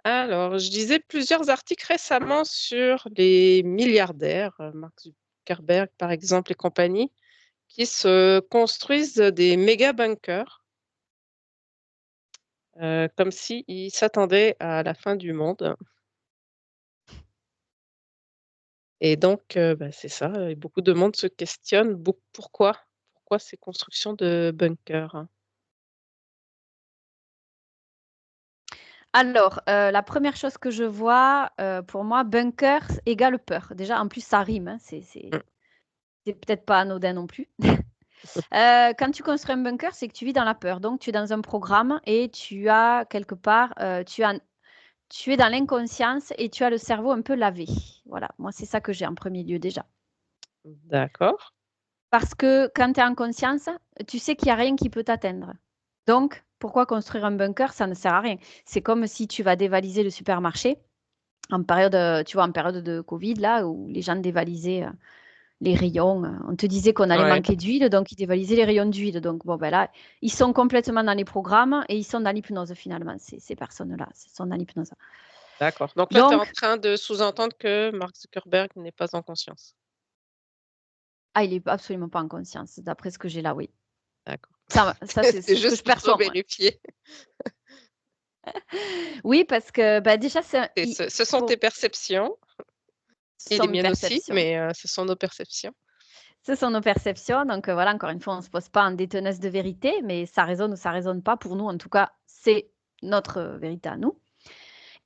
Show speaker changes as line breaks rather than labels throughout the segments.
Alors, je lisais plusieurs articles récemment sur les milliardaires, Mark Zuckerberg par exemple et compagnie, qui se construisent des méga bunkers, comme s'ils s'attendaient à la fin du monde. Et donc, bah, c'est ça, et beaucoup de monde se questionne pourquoi? Pourquoi ces constructions de bunkers?
Alors, la première chose que je vois, pour moi, bunker égale peur. Déjà, en plus, ça rime, hein,
Mmh.
c'est peut-être pas anodin non plus. Quand tu construis un bunker, c'est que tu vis dans la peur. Donc, tu es dans un programme et tu as quelque part, tu es dans l'inconscience et tu as le cerveau un peu lavé. Voilà, moi, c'est ça que j'ai en premier lieu déjà.
D'accord.
Parce que quand tu es en conscience, tu sais qu'il y a rien qui peut t'atteindre. Donc, pourquoi construire un bunker? Ça ne sert à rien. C'est comme si tu vas dévaliser le supermarché en période, tu vois, en période de Covid, là, où les gens dévalisaient les rayons. On te disait qu'on allait
Ouais,
manquer d'huile, donc ils dévalisaient les rayons d'huile. Donc, bon, ben là, ils sont complètement dans les programmes et ils sont dans l'hypnose, finalement, ces personnes-là. Ils sont dans l'hypnose.
d'accord. Donc là, tu es en
Donc,
train de sous-entendre que Mark Zuckerberg n'est pas en conscience?
ah, il n'est absolument pas en conscience, d'après ce que j'ai là, oui.
D'accord.
Ça c'est
C'est
ce que je
juste pour
perçois, moi.
revérifier.
Oui, parce que bah, déjà,
Et ce sont tes perceptions
ce
et
sont
les
mes
miennes aussi,
perceptions.
mais ce sont nos perceptions.
Ce sont nos perceptions. Donc, voilà, encore une fois, on ne se pose pas en déteneuse de vérité, mais ça résonne ou ça résonne pas. Pour nous, en tout cas, c'est notre vérité à nous.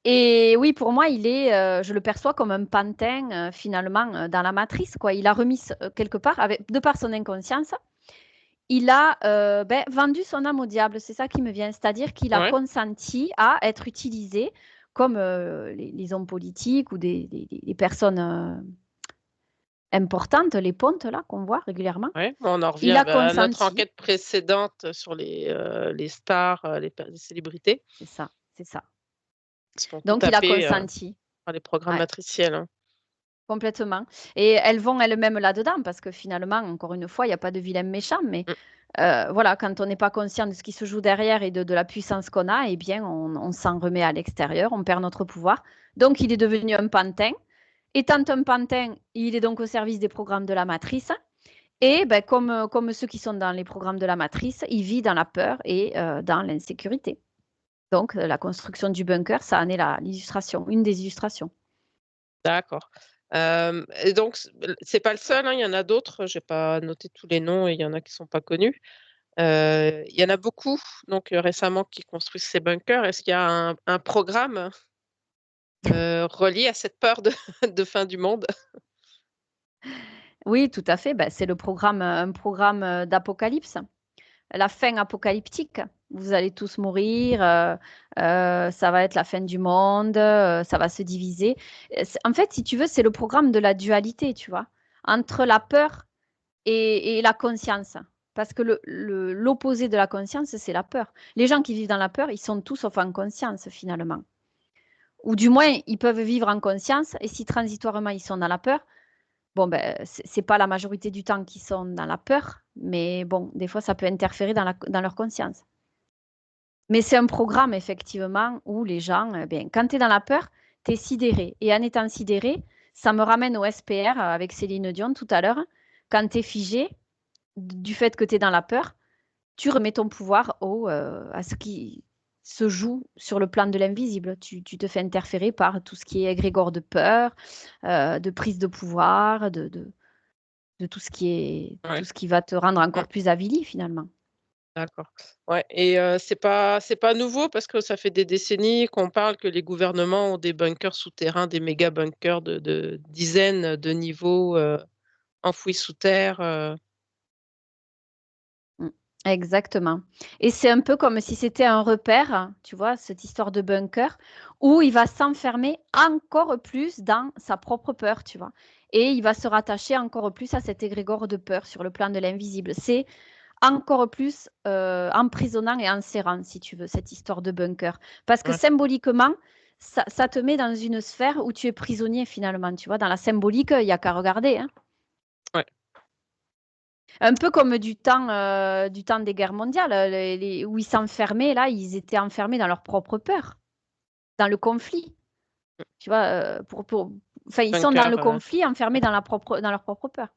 Et oui, pour moi, je le perçois comme un pantin, finalement, dans la matrice, quoi. Il a remis quelque part, de par son inconscience, il a vendu son âme au diable. C'est ça qui me vient. C'est-à-dire qu'il a
Ouais,
consenti à être utilisé comme les hommes politiques ou des personnes importantes, les pontes, là, qu'on voit régulièrement.
ouais. On en
Il
revient
a
bah, à notre
consenti.
enquête précédente sur les stars, les célébrités
C'est ça, c'est ça.
qui se font tout
Donc, il a
taper,
consenti.
par les programmes
Ouais.
matriciels, hein.
Complètement. Et elles vont elles-mêmes là-dedans parce que finalement, encore une fois, il n'y a pas de vilain méchant, mais
Mmh,
voilà, quand on n'est pas conscient de ce qui se joue derrière et de la puissance qu'on a, eh bien, on s'en remet à l'extérieur, on perd notre pouvoir. Donc, il est devenu un pantin. Étant un pantin, il est donc au service des programmes de la matrice. Et ben, comme ceux qui sont dans les programmes de la matrice, il vit dans la peur et dans l'insécurité. Donc, la construction du bunker, ça en est l'illustration, une des illustrations.
d'accord. Et donc c'est pas le seul, hein, il y en a d'autres, j'ai pas noté tous les noms et il y en a qui sont pas connus. Il y en a beaucoup donc récemment qui construisent ces bunkers. Est-ce qu'il y a un programme, relié à cette peur de de fin du monde?
Oui, tout à fait. Ben, c'est un programme d'apocalypse, la fin apocalyptique. Vous allez tous mourir, ça va être la fin du monde, ça va se diviser. En fait, si tu veux, c'est le programme de la dualité, tu vois, entre la peur et la conscience. Parce que l'opposé de la conscience, c'est la peur. Les gens qui vivent dans la peur, ils sont tous sauf en conscience, finalement. Ou du moins, ils peuvent vivre en conscience, et si transitoirement ils sont dans la peur, bon, ben, c'est pas la majorité du temps qu'ils sont dans la peur, mais bon, des fois, ça peut interférer dans leur conscience. Mais c'est un programme, effectivement, où les gens, bien, quand tu es dans la peur, tu es sidéré. Et en étant sidéré, ça me ramène au SPR avec Céline Dion tout à l'heure. Quand tu es figé, du fait que tu es dans la peur, tu remets ton pouvoir à ce qui se joue sur le plan de l'invisible. Tu te fais interférer par tout ce qui est égrégore de peur, de prise de pouvoir, de tout
Ouais.
ce qui va te rendre
Mmh.
encore plus avili finalement.
D'accord. Ouais et c'est pas nouveau parce que ça fait des décennies qu'on parle que les gouvernements ont des bunkers souterrains, des méga bunkers de dizaines de niveaux, enfouis sous terre,
Mmh. Exactement et c'est un peu comme si c'était un repère, tu vois, cette histoire de bunker où il va s'enfermer encore plus dans sa propre peur, tu vois? Et il va se rattacher encore plus à cet égrégore de peur sur le plan de l'invisible. C'est encore plus, emprisonnant et enserrant si tu veux, cette histoire de bunker. Parce que
ouais,
symboliquement, ça te met dans une sphère où tu es prisonnier finalement, tu vois? Dans la symbolique, il y a qu'à regarder, hein.
ouais.
Un peu comme du temps des guerres mondiales, où ils s'enfermaient là, ils étaient enfermés dans leur propre peur, dans le conflit. Tu vois, enfin, ils sont dans
Bunker,
le conflit, enfermés dans leur propre peur.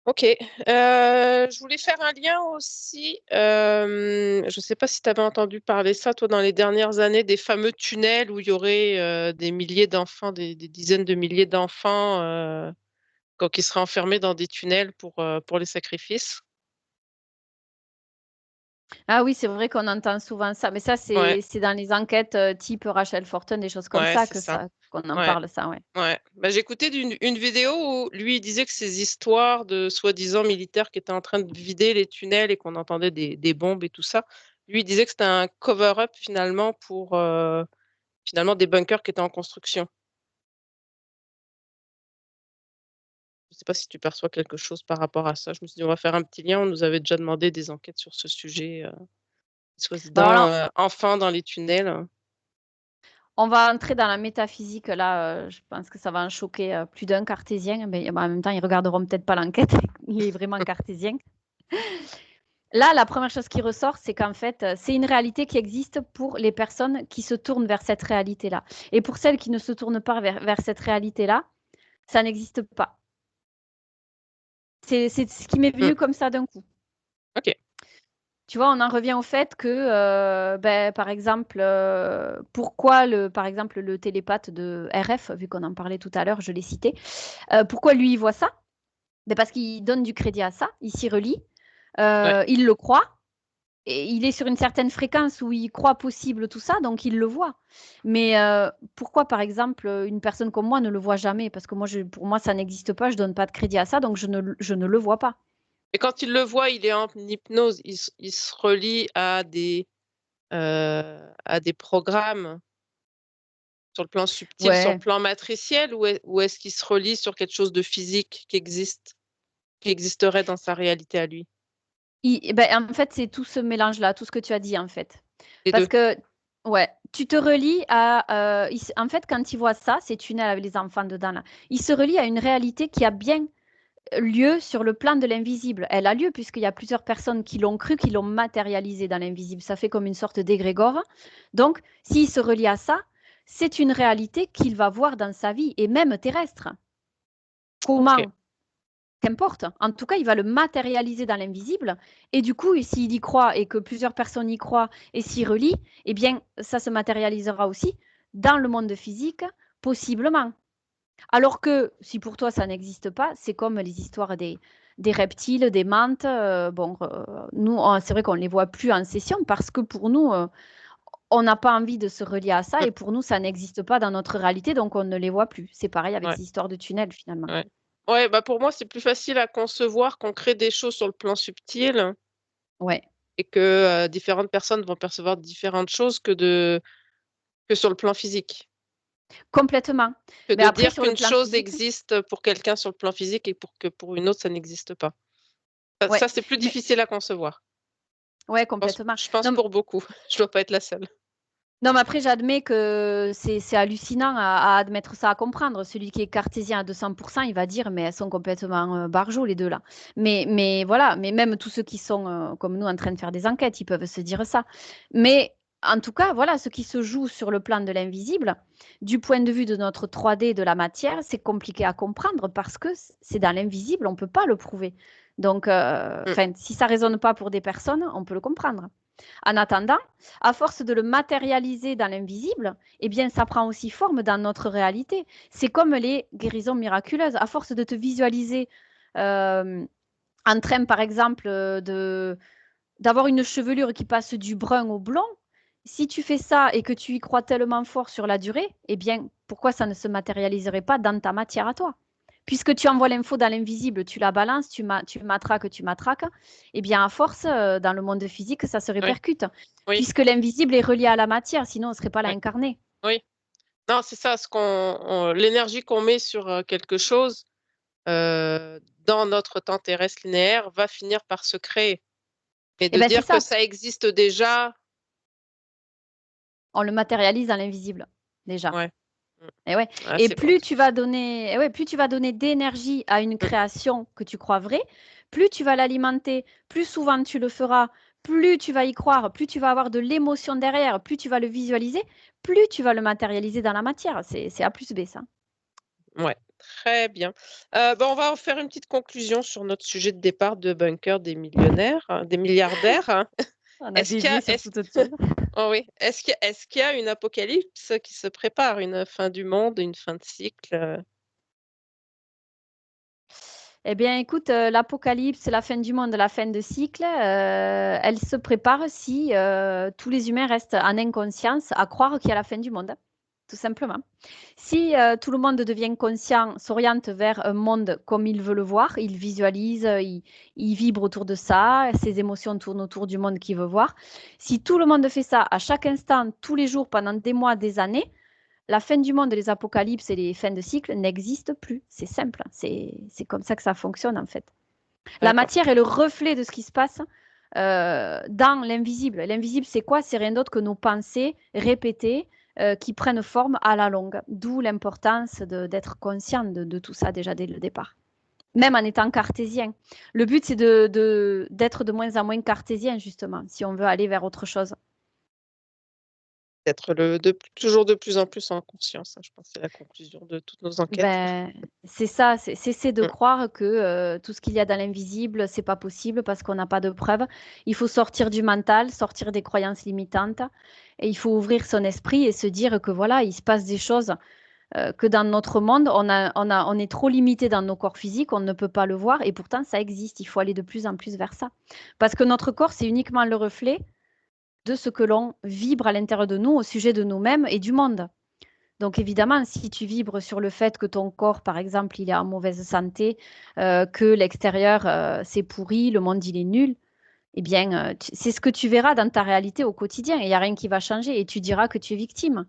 Ok. Je voulais faire un lien aussi. Je ne sais pas si tu avais entendu parler ça, toi, dans les dernières années, des fameux tunnels où il y aurait des milliers d'enfants, des dizaines de milliers d'enfants qui seraient enfermés dans des tunnels pour les sacrifices.
Ah oui, c'est vrai qu'on entend souvent ça, mais ça,
Ouais,
c'est dans les enquêtes type Rachel Fortin, des choses comme
ouais,
ça,
c'est ça.
qu'on en
Ouais.
parle, ça, ouais.
Ouais, bah, j'ai écouté une vidéo où lui il disait que ces histoires de soi-disant militaires qui étaient en train de vider les tunnels et qu'on entendait des bombes et tout ça, lui il disait que c'était un cover-up finalement pour finalement des bunkers qui étaient en construction. Je sais pas si tu perçois quelque chose par rapport à ça. Je me suis dit on va faire un petit lien. On nous avait déjà demandé des enquêtes sur ce sujet,
Bon, alors
soi-disant
là,
enfants dans les tunnels.
on va entrer dans la métaphysique. Là, je pense que ça va en choquer plus d'un cartésien, mais en même temps, ils regarderont peut-être pas l'enquête. Il est vraiment cartésien. Là, la première chose qui ressort, c'est qu'en fait, c'est une réalité qui existe pour les personnes qui se tournent vers cette réalité-là. Et pour celles qui ne se tournent pas vers cette réalité-là, ça n'existe pas. C'est ce qui m'est
Hmm.
venu comme ça d'un coup.
Ok.
Tu vois, on en revient au fait que, par exemple, pourquoi par exemple, le télépathe de RF, vu qu'on en parlait tout à l'heure, je l'ai cité, pourquoi lui, il voit ça? Ben, parce qu'il donne du crédit à ça, il s'y relie,
Ouais.
il le croit, et il est sur une certaine fréquence où il croit possible tout ça, donc il le voit. Mais pourquoi, par exemple, une personne comme moi ne le voit jamais? Parce que moi, pour moi, ça n'existe pas, je donne pas de crédit à ça, donc je ne le vois pas.
Et quand il le voit, il est en hypnose. Il se relie à des programmes sur le plan subtil, sur le
Ouais.
plan matriciel, ou est-ce qu'il se relie sur quelque chose de physique qui existe, qui existerait dans sa réalité à lui?
En fait, c'est tout ce mélange-là, tout ce que tu as dit, en fait.
Les
Parce
deux.
que, ouais, tu te relis à... en fait, quand il voit ça, ces tunnels avec les enfants dedans, là, il se relie à une réalité qui a bien lieu sur le plan de l'invisible. Elle a lieu puisqu'il y a plusieurs personnes qui l'ont cru, qui l'ont matérialisé dans l'invisible. Ça fait comme une sorte d'égrégore. Donc, s'il se relie à ça, c'est une réalité qu'il va voir dans sa vie, et même terrestre.
Ok.
Comment? Qu'importe. En tout cas, il va le matérialiser dans l'invisible. Et du coup, s'il y croit et que plusieurs personnes y croient et s'y relient, eh bien, ça se matérialisera aussi dans le monde physique, possiblement. Alors que si pour toi ça n'existe pas, c'est comme les histoires des reptiles, des mantes. Nous, c'est vrai qu'on ne les voit plus en session parce que pour nous, on n'a pas envie de se relier à ça
Mm.
et pour nous, ça n'existe pas dans notre réalité, donc on ne les voit plus. C'est pareil avec
Ouais.
ces histoires de tunnels finalement.
Ouais. Ouais, bah pour moi, c'est plus facile à concevoir qu'on crée des choses sur le plan subtil
Ouais,
et que différentes personnes vont percevoir différentes choses que sur le plan physique.
complètement.
Que
Mais
de
après,
dire
sur le
qu'une
plan
chose
physique,
existe pour quelqu'un sur le plan physique et que pour une autre, ça n'existe pas.
ouais,
Ça, c'est plus
mais
difficile à concevoir.
ouais, complètement.
Je pense
Non,
pour beaucoup. Je dois pas être la seule.
non, mais après, j'admets que c'est hallucinant à admettre ça, à comprendre. Celui qui est cartésien à 200%, il va dire, mais elles sont complètement barjots, les deux là. Mais voilà, mais même tous ceux qui sont comme nous en train de faire des enquêtes, ils peuvent se dire ça. Mais en tout cas, voilà, ce qui se joue sur le plan de l'invisible, du point de vue de notre 3D de la matière, c'est compliqué à comprendre parce que c'est dans l'invisible, on ne peut pas le prouver. Donc,
Mm.
si ça ne résonne pas pour des personnes, on peut le comprendre. En attendant, à force de le matérialiser dans l'invisible, eh bien, ça prend aussi forme dans notre réalité. C'est comme les guérisons miraculeuses. À force de te visualiser euh, en train, par exemple, d'avoir une chevelure qui passe du brun au blond, si tu fais ça et que tu y crois tellement fort sur la durée, eh bien, pourquoi ça ne se matérialiserait pas dans ta matière à toi? Puisque tu envoies l'info dans l'invisible, tu la balances, tu matraques, eh bien, à force, dans le monde physique, ça se
Oui,
répercute.
oui,
Puisque l'invisible est relié à la matière, sinon on ne serait pas là
oui,
incarné.
oui. Non, c'est ça, l'énergie qu'on met sur quelque chose dans notre temps terrestre linéaire va finir par se créer. Et
Eh
de
bien, c'est
dire que
ça.
ça existe déjà,
On le matérialise dans l'invisible, déjà.
ouais, mm.
Et ouais.
Ah,
Et
c'est bon.
plus tu vas donner, et ouais, plus tu vas donner d'énergie à une
Mm.
création que tu crois vraie, plus tu vas l'alimenter, plus souvent tu le feras, plus tu vas y croire, plus tu vas avoir de l'émotion derrière, plus tu vas le visualiser, plus tu vas le matérialiser dans la matière. C'est A plus B, ça.
Ouais, très bien. On va en faire une petite conclusion sur notre sujet de départ de bunker des millionnaires, hein, des milliardaires, hein.
On a
Est-ce qu'il y
dévié
a
sur
est-ce
toute autre chose.
oh oui, est-ce qu'il y a une apocalypse qui se prépare? Une fin du monde, une fin de cycle?
Eh bien, écoute, l'apocalypse, la fin du monde, la fin de cycle, elle se prépare si, tous les humains restent en inconscience à croire qu'il y a la fin du monde, tout simplement. Si, tout le monde devient conscient, s'oriente vers un monde comme il veut le voir, il visualise, il vibre autour de ça, ses émotions tournent autour du monde qu'il veut voir. Si tout le monde fait ça à chaque instant, tous les jours, pendant des mois, des années, la fin du monde, les apocalypses et les fins de cycle n'existent plus. C'est simple. C'est comme ça que ça fonctionne, en fait. La
D'accord.
matière est le reflet de ce qui se passe dans l'invisible. L'invisible, c'est quoi? C'est rien d'autre que nos pensées répétées qui prennent forme à la longue. D'où l'importance d'être conscient de tout ça déjà dès le départ. Même en étant cartésien. Le but, c'est d'être de moins en moins cartésien, justement, si on veut aller vers autre chose.
D'être toujours de plus en plus en conscience, hein, je pense que c'est la conclusion de toutes nos enquêtes.
Ben, c'est ça, c'est cesser de
Mmh.
croire que tout ce qu'il y a dans l'invisible, c'est pas possible parce qu'on n'a pas de preuves. Il faut sortir du mental, sortir des croyances limitantes et il faut ouvrir son esprit et se dire que voilà, il se passe des choses que dans notre monde, on est trop limité dans nos corps physiques, on ne peut pas le voir et pourtant ça existe. Il faut aller de plus en plus vers ça. Parce que notre corps, c'est uniquement le reflet de ce que l'on vibre à l'intérieur de nous au sujet de nous-mêmes et du monde. Donc évidemment, si tu vibres sur le fait que ton corps, par exemple, il est en mauvaise santé, que l'extérieur, c'est pourri, le monde, il est nul, eh bien, c'est ce que tu verras dans ta réalité au quotidien. Il n'y a rien qui va changer et tu diras que tu es victime.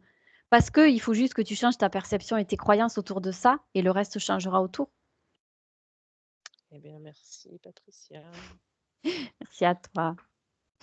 Parce qu'il faut juste que tu changes ta perception et tes croyances autour de ça et le reste changera autour.
Eh bien, merci Patricia.
Merci à toi.